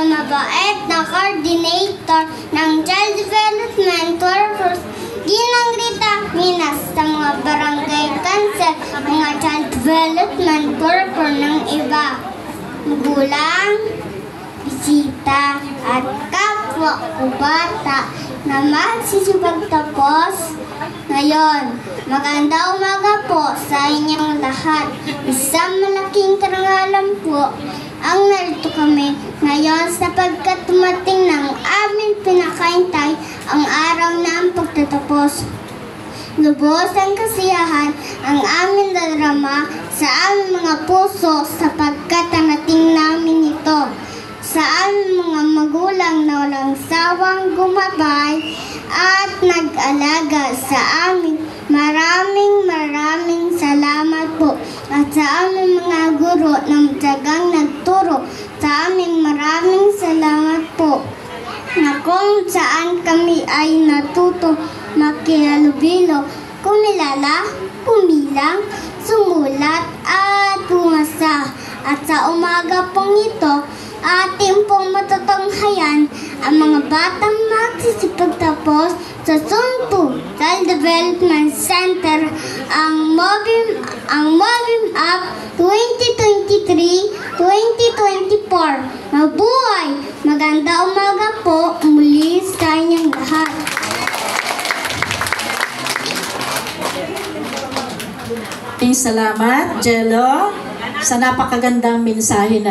sa mabait na coordinator ng Child Development Workers, Ginang Rita Minas, sa mga barangay council, mga child development worker ng iba, magulang, bisita, at kapwa kubata na magsisipagtapos ngayon. Magandang umaga po sa inyong lahat. Isang malaking karangalan po ang narito kami ngayon sapagkat tumating ng aming pinakaintay ang araw na ang pagtatapos. Lubos ang kasiyahan ang aming nadarama sa aming mga puso sapagkat narating namin ito. Sa aming mga magulang na walang sawang gumabay at nag-alaga sa amin, maraming salamat po. At sa aming mga guro na matyagang nagturo, sa amin maraming salamat po. Na kung saan kami ay natuto makihalubilo, kumilala, kumilang, sumulat at pumasa. At sa umaga pong ito, ating pong matutunghayan ang mga batang magsisipagtapos sa Sumpu Child Development Center ang Moving Up 2023-2024. Mabuhay! Maganda umaga po muli sa inyong lahat. Salamat, Jello, sa napakagandang mensahe na